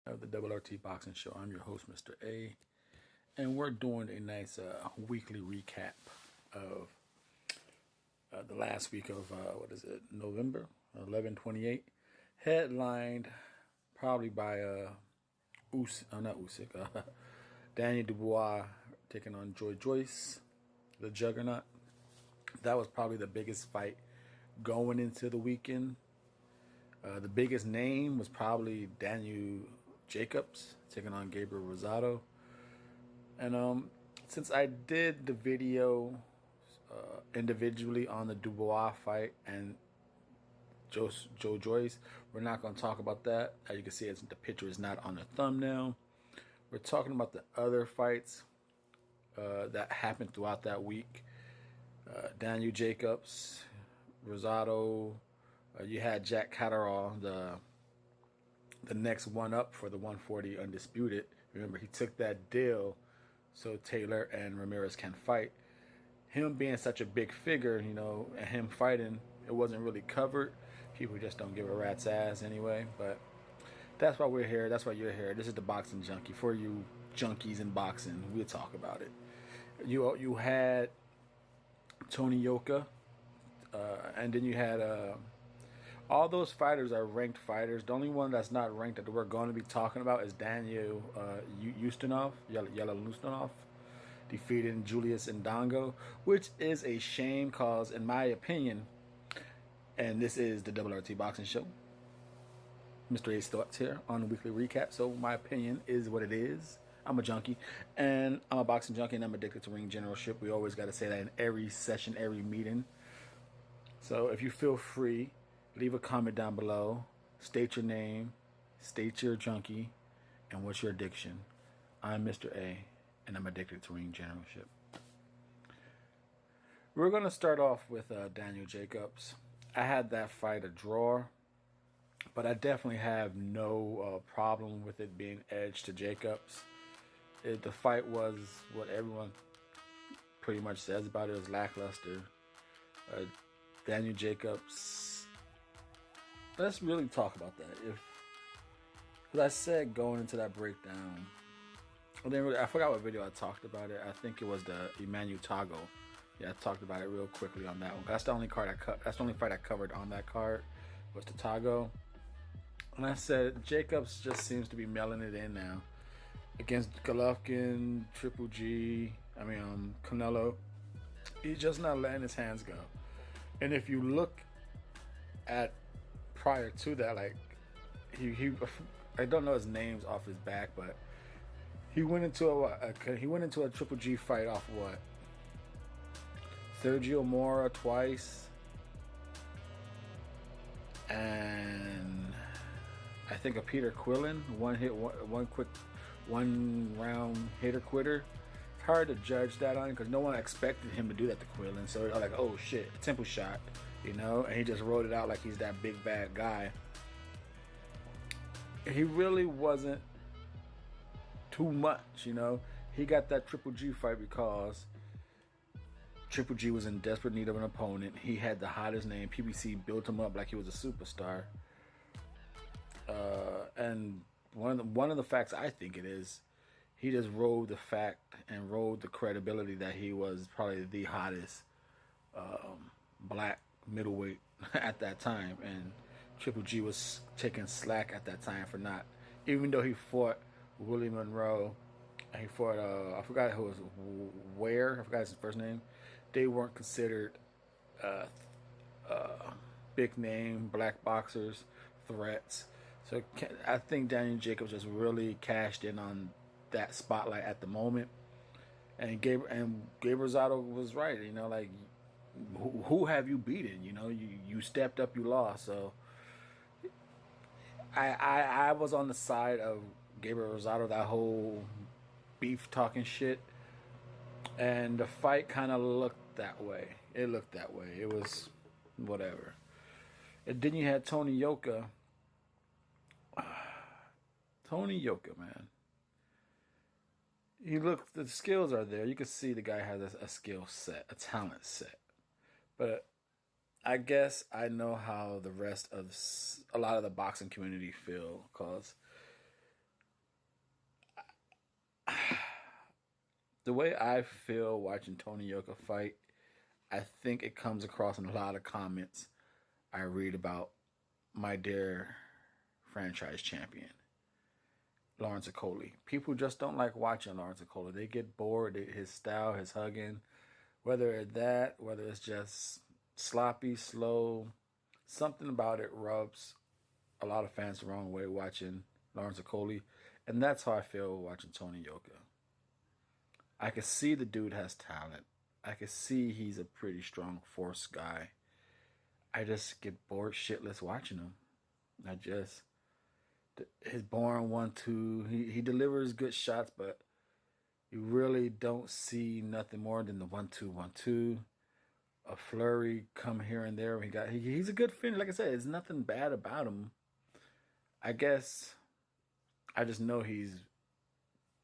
of the RRT Boxing Show. I'm your host, Mr. A, and we're doing a nice weekly recap of the last week of November 11/28, headlined probably by Daniel Dubois taking on Joy Joyce, the Juggernaut. That was probably the biggest fight going into the weekend. The biggest name was probably Daniel Jacobs taking on Gabriel Rosado. And since I did the video individually on the Dubois fight and Joe Joyce, we're not going to talk about that. As you can see, the picture is not on the thumbnail. We're talking about the other fights that happened throughout that week. Daniel Jacobs, Rosado. You had Jack Catterall, the next one up for the 140 undisputed. Remember, he took that deal so Taylor and Ramirez can fight. Him being such a big figure, and him fighting, it wasn't really covered. People just don't give a rat's ass anyway. But that's why we're here. That's why you're here. This is the Boxing Junkie. For you junkies in boxing, we'll talk about it. You had Tony Yoka, and then you had all those fighters are ranked fighters. The only one that's not ranked that we're going to be talking about is Daniel Ustinov, Yella Ustinov, defeating Julius Indongo, which is a shame because, in my opinion, and this is the RRT Boxing Show, Mr. A's thoughts here on the weekly recap. So my opinion is what it is. I'm a junkie, and I'm a boxing junkie, and I'm addicted to ring generalship. We always got to say that in every session, every meeting. So if you feel free, leave a comment down below. State your name, state your junkie, and what's your addiction. I'm Mr. A, and I'm addicted to ring generalship. We're going to start off with Daniel Jacobs. I had that fight a draw, but I definitely have no problem with it being edged to Jacobs. The fight was what everyone pretty much says about it. It was lackluster. Daniel Jacobs. Let's really talk about that. Because I said going into that breakdown, I forgot what video I talked about it. I think it was the Emmanuel Tago. Yeah, I talked about it real quickly on that one. That's the only that's the only fight I covered on that card was the Tago. And I said Jacobs just seems to be mailing it in now against Golovkin, Triple G. Canelo. He's just not letting his hands go. And if you look at prior to that, like he I don't know his names off his back, but he went into a Triple G fight off what? Sergio Mora twice, and I think a Peter Quillen, one round hitter quitter. It's hard to judge that on because no one expected him to do that to Quillen. So they're like, oh shit, a temple shot, and he just wrote it out like he's that big bad guy. He really wasn't too much, He got that Triple G fight because Triple G was in desperate need of an opponent. He had the hottest name. PBC built him up like he was a superstar. And one of the facts I think it is, he just rode the fact and rode the credibility that he was probably the hottest black middleweight at that time. And Triple G was taking slack at that time for not, even though he fought Willie Monroe, and he fought I forgot who was Ware. I forgot his first name. They weren't considered big name black boxers, threats. So I think Daniel Jacobs just really cashed in on that spotlight at the moment. And Gabriel Rosado was right. Like who have you beaten? You stepped up, you lost. So I was on the side of Gabriel Rosado, that whole beef talking shit, and the fight kind of looked that way. It looked that way. It was whatever. And then you had Tony Yoka. Tony Yoka, man. The skills are there. You can see the guy has a skill set, a talent set. But I guess I know how the rest of a lot of the boxing community feel, because The way I feel watching Tony Yoka fight, I think it comes across in a lot of comments I read about my dear franchise champion, Lawrence Okolie. People just don't like watching Lawrence Okolie. They get bored. His style, his hugging, whether it's just sloppy, slow, something about it rubs a lot of fans the wrong way watching Lawrence Okolie. And that's how I feel watching Tony Yoka. I can see the dude has talent. I can see he's a pretty strong force guy. I just get bored shitless watching him. His boring 1-2. He delivers good shots, but you really don't see nothing more than the 1-2, 1-2. A flurry come here and there. He's a good finisher. Like I said, there's nothing bad about him. I guess I just know he's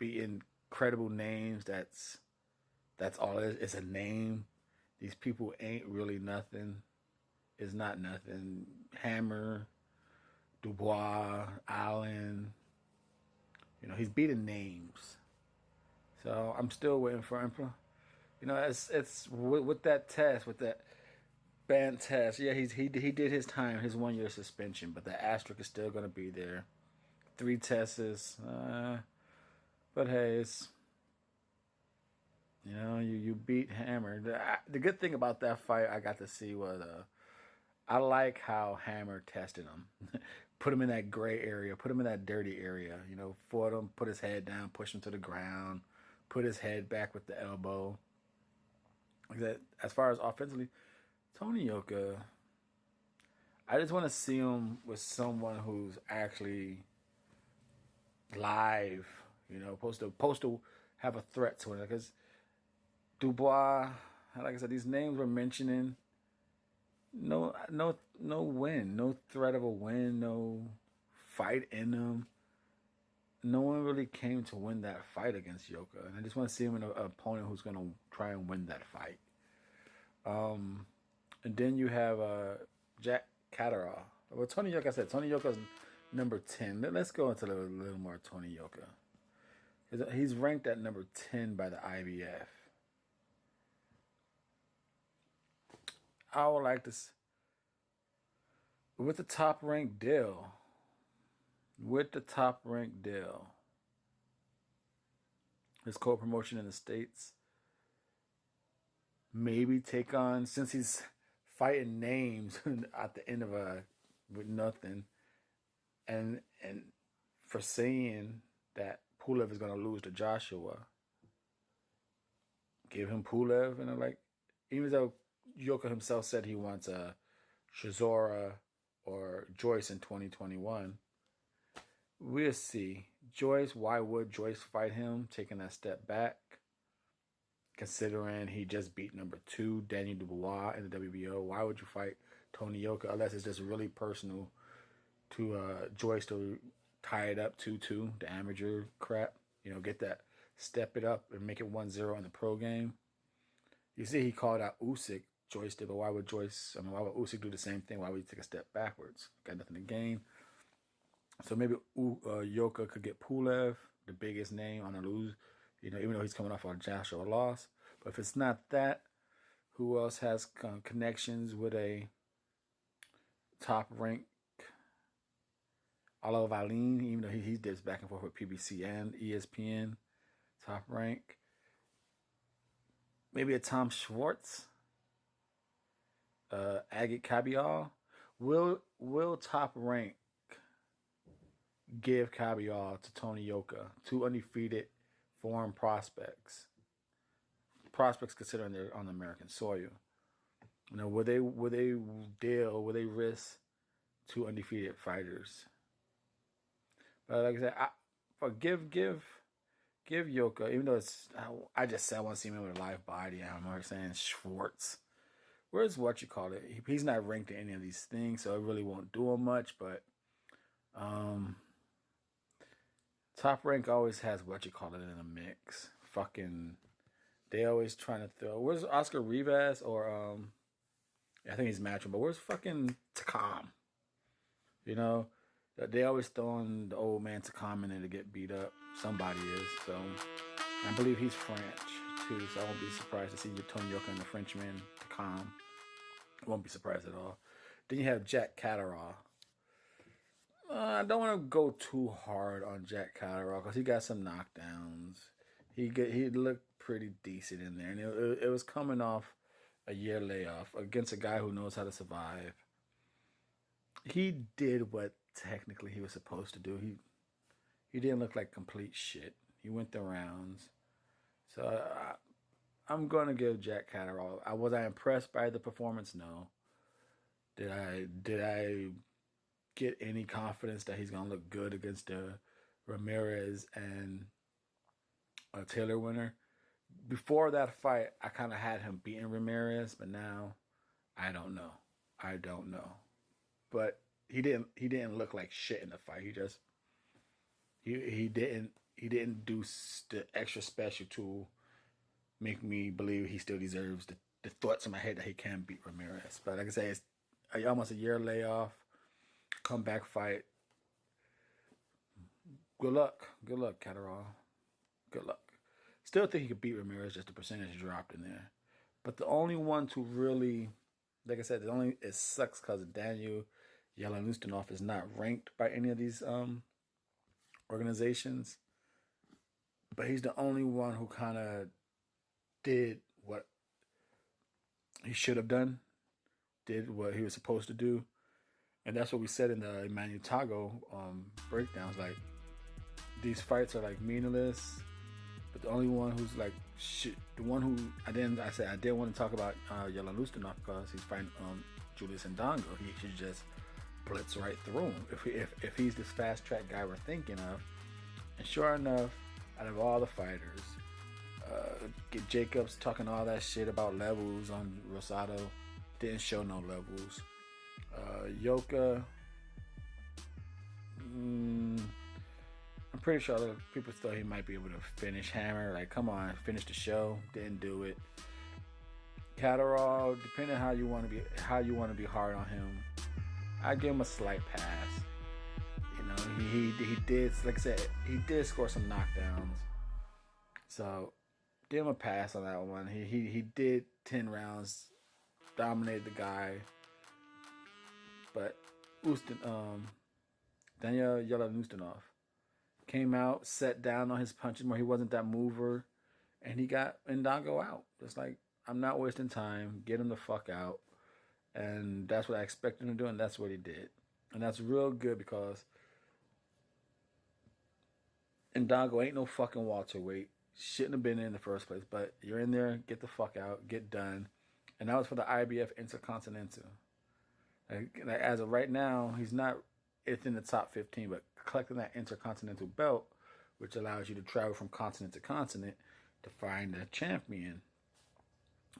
beating credible names. That's all it is. It's a name. These people ain't really nothing. It's not nothing. Hammer, Dubois, Allen. He's beating names. So I'm still waiting for him. It's with that test, with that band test. Yeah, he did his time, his 1 year suspension, but the asterisk is still gonna be there. 3 tests. But hey, it's you beat Hammer. The good thing about that fight I got to see was I like how Hammer tested him. Put him in that gray area, put him in that dirty area. Fought him, put his head down, push him to the ground, put his head back with the elbow. As far as offensively, Tony Yoka, I just want to see him with someone who's actually live, supposed to have a threat to it. Because Dubois, like I said, these names we're mentioning, no win, no threat of a win, no fight in them. No one really came to win that fight against Yoka, and I just want to see him in an opponent who's going to try and win that fight. And then you have Jack Catterall. Well, Tony Yoka, I said Tony Yoka's number 10. Let's go into a little more Tony Yoka. He's ranked at number 10 by the IBF. I would like to, with the top ranked deal, his co-promotion in the States, maybe take on, since he's fighting names at the end of with nothing, and for saying that Pulev is going to lose to Joshua, give him Pulev, even though Yoka himself said he wants Chisora or Joyce in 2021. We'll see. Joyce, why would Joyce fight him, taking that step back, considering he just beat number 2, Daniel Dubois, in the WBO? Why would you fight Tony Yoka unless it's just really personal to Joyce to tie it up 2-2, the amateur crap? Get that, step it up and make it 1-0 in the pro game. You see, he called out Usyk. Joyce did, but why would Usyk do the same thing? Why would he take a step backwards? Got nothing to gain. So maybe Yoka could get Pulev, the biggest name on the lose, even though he's coming off a Joshua loss. But if it's not that, who else has connections with a top rank? Oliver Valin, even though he dips back and forth with PBC and ESPN, top rank. Maybe a Tom Schwartz, Agit Kabial. Will Top Rank give Kabial to Tony Yoka, 2 undefeated foreign prospects considering they're on American soil? Will they risk 2 undefeated fighters? But like I said, give Yoka, even though I just said I want to see him with a live body. I'm saying Schwartz. Where's he's not ranked in any of these things, so it really won't do him much. But Top Rank always has in a mix. They always trying to throw. Where's Oscar Rivas or I think he's matching, but where's fucking Takam? They always throwing the old man Takam in there to get beat up. Somebody is. So I believe he's French too, so I won't be surprised to see Tony Yoka and the Frenchman to calm. I won't be surprised at all. Then you have Jack Catterall. I don't want to go too hard on Jack Catterall because he got some knockdowns. He looked pretty decent in there, and it was coming off a year layoff against a guy who knows how to survive. He did what technically he was supposed to do. He didn't look like complete shit. He went the rounds. So I'm going to give Jack Catterall. Was I impressed by the performance? No. Did I get any confidence that he's going to look good against the Ramirez and Taylor winner? Before that fight, I kind of had him beating Ramirez, but now I don't know. But he didn't look like shit in the fight. He didn't do the extra special to make me believe he still deserves the thoughts in my head that he can beat Ramirez. But like I say, it's almost a year layoff, comeback fight. Good luck, Catterall. Good luck. Still think he could beat Ramirez, just the percentage dropped in there. But the only one to really, like I said, it sucks because Daniel Yellenustinov is not ranked by any of these organizations. But he's the only one who kind of did what he should have done, did what he was supposed to do. And that's what we said in the Emmanuel Tago breakdowns. Like, these fights are like meaningless. But the only one who's like shit, the one who I didn't want to talk about Yellenustinov because he's fighting Julius Ndongo. He should just blitz right through him if he's this fast track guy we're thinking of. And sure enough, out of all the fighters, get Jacobs talking all that shit about levels on Rosado, didn't show no levels. Yoka, I'm pretty sure other people thought he might be able to finish Hammer. Like, come on, finish the show. Didn't do it. Catterall, depending on how you want to be hard on him, I give him a slight pass. You know, he did, like I said, he did score some knockdowns. So give him a pass on that one. He did 10 rounds, dominated the guy. But Daniel Yellenustinov came out, sat down on his punches where he wasn't that mover, and he got Ndongo out. Just like, I'm not wasting time. Get him the fuck out. And that's what I expected him to do, and that's what he did. And that's real good because Ndongo ain't no fucking welterweight. Shouldn't have been in the first place. But you're in there, get the fuck out, get done. And that was for the IBF Intercontinental. Like, as of right now, he's not within the top 15, but collecting that Intercontinental belt, which allows you to travel from continent to continent to find a champion,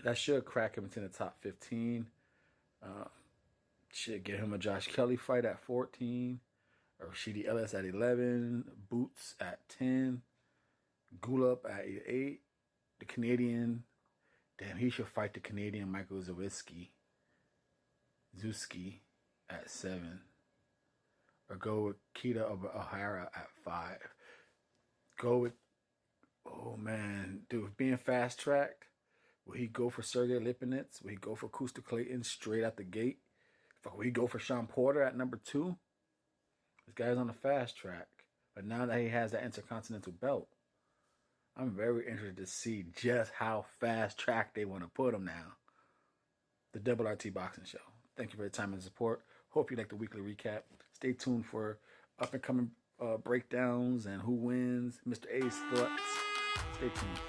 that should crack him into the top 15. Should get him a Josh Kelly fight at 14, or Rashidi Ellis at 11, Boots at 10, Gulab at 8. The Canadian, damn, he should fight the Canadian Michael Zawicki at 7. Or go with Kita O'Hara at 5. Go with, oh man, dude, being fast tracked, will he go for Sergey Lipinets? Will he go for Kusta Clayton straight out the gate? Will he go for Sean Porter at number 2? This guy's on the fast track. But now that he has that Intercontinental belt, I'm very interested to see just how fast track they want to put him now. The RRT Boxing Show. Thank you for your time and support. Hope you like the weekly recap. Stay tuned for up-and-coming breakdowns and who wins, Mr.A.'s thoughts. Stay tuned.